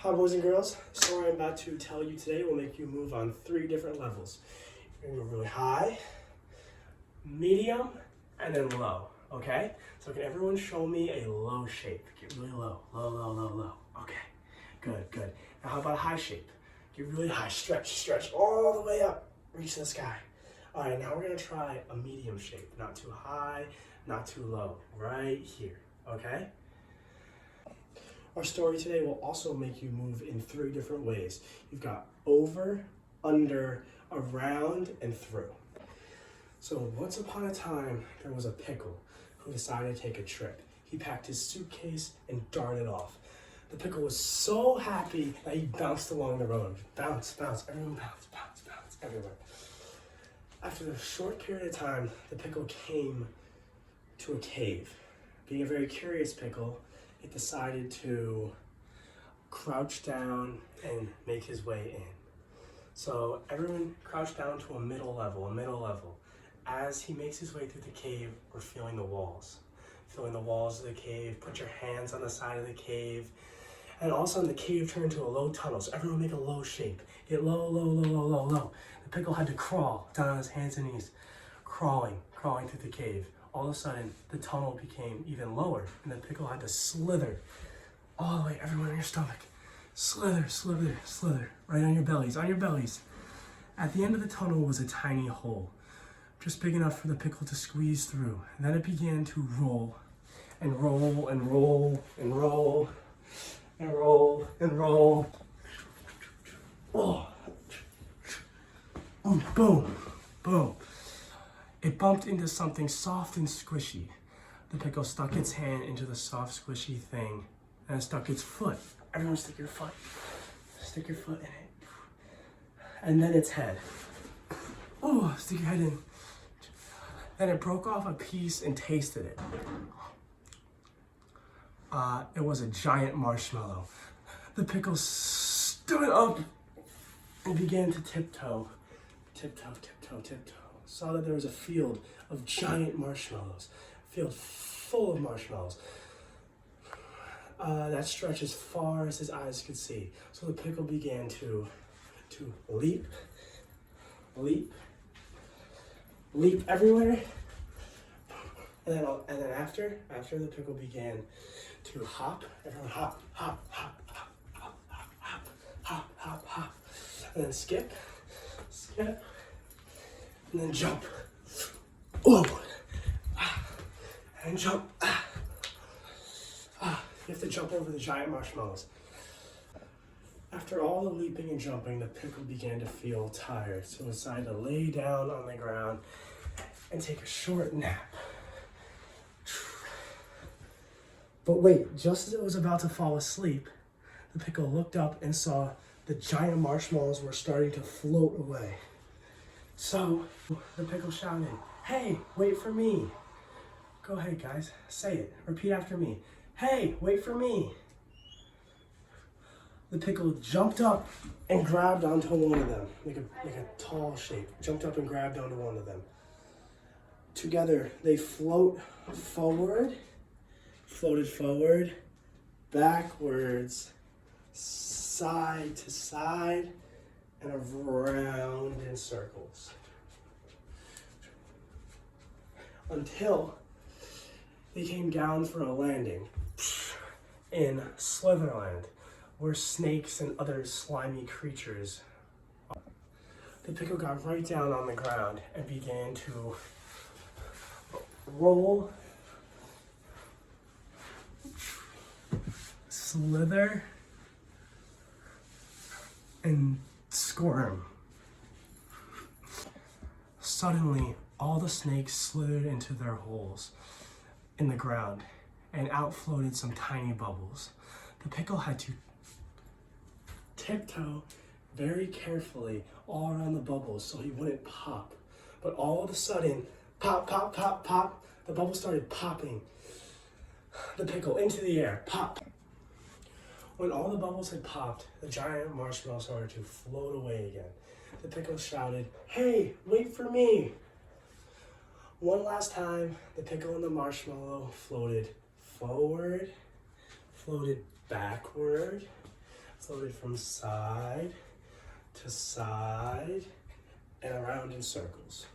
Hi boys and girls, the story I'm about to tell you today will make you move on 3 different levels. You're gonna go really high, medium, and then low, okay? So can everyone show me a low shape? Get really low, low, low, low, low. Okay, good, good. Now how about a high shape? Get really high, stretch all the way up, reach the sky. All right, now we're gonna try a medium shape. Not too high, not too low, right here, okay? Our story today will also make you move in 3 different ways. You've got over, under, around, and through. So once upon a time, there was a pickle who decided to take a trip. He packed his suitcase and darted off. The pickle was so happy that he bounced along the road. Bounce, bounce, everyone bounce, bounce, bounce, everywhere. After a short period of time, the pickle came to a cave. Being a very curious pickle, it decided to crouch down and make his way in. So everyone crouched down to a middle level. As he makes his way through the cave, we're feeling the walls. Feeling the walls of the cave, put your hands on the side of the cave. And all of a sudden the cave turned into a low tunnel. So everyone make a low shape. Get low, low, low, low, low, low. The pickle had to crawl down on his hands and knees, crawling through the cave. All of a sudden, the tunnel became even lower, and the pickle had to slither all the way, everyone in your stomach. Slither, slither, slither, right on your bellies, At the end of the tunnel was a tiny hole, just big enough for the pickle to squeeze through. And then it began to roll, and roll, and roll, and roll, and roll, and roll. Oh. Boom, boom. It bumped into something soft and squishy. The pickle stuck its hand into the soft, squishy thing and stuck its foot. Everyone stick your foot. Stick your foot in it. And then its head. Oh, stick your head in. Then it broke off a piece and tasted it. It was a giant marshmallow. The pickle stood up and began to tiptoe. Tiptoe, tiptoe, tiptoe. Saw that there was a field of giant marshmallows, a field full of marshmallows that stretched as far as his eyes could see. So the pickle began to leap everywhere, and then after the pickle began to hop, everyone hop, hop, hop, hop, hop, hop, hop, hop, hop, hop, and then skip. And then jump. Oh! And jump. You have to jump over the giant marshmallows. After all the leaping and jumping, the pickle began to feel tired, so it decided to lay down on the ground and take a short nap. But wait, just as it was about to fall asleep, the pickle looked up and saw the giant marshmallows were starting to float away. So the pickle shouted, "Hey, wait for me." Go ahead, guys, say it. Repeat after me. Hey, wait for me. The pickle jumped up and grabbed onto one of them, like a tall shape. Jumped up and grabbed onto one of them. Together, they floated forward, backwards, side to side, and around in circles. Until they came down for a landing in Slitherland, where snakes and other slimy creatures are. The pickle got right down on the ground and began to roll, slither, and squirm. Suddenly, all the snakes slithered into their holes in the ground, and out floated some tiny bubbles. The pickle had to tiptoe very carefully all around the bubbles so he wouldn't pop. But all of a sudden, pop, pop, pop, pop, the bubbles started popping the pickle into the air. Pop. When all the bubbles had popped, the giant marshmallow started to float away again. The pickle shouted, "Hey, wait for me." One last time, the pickle and the marshmallow floated forward, floated backward, slowly from side to side and around in circles.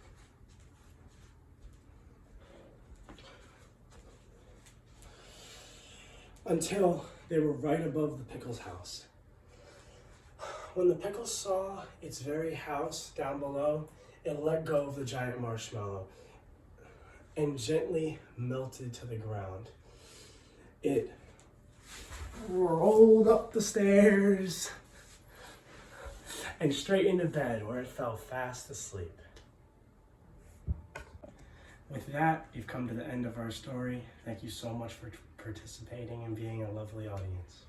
Until they were right above the Pickle's house. When the Pickle saw its very house down below, it let go of the giant marshmallow and gently melted to the ground. It rolled up the stairs and straight into bed, where it fell fast asleep. With that, we've come to the end of our story. Thank you so much for participating and being a lovely audience.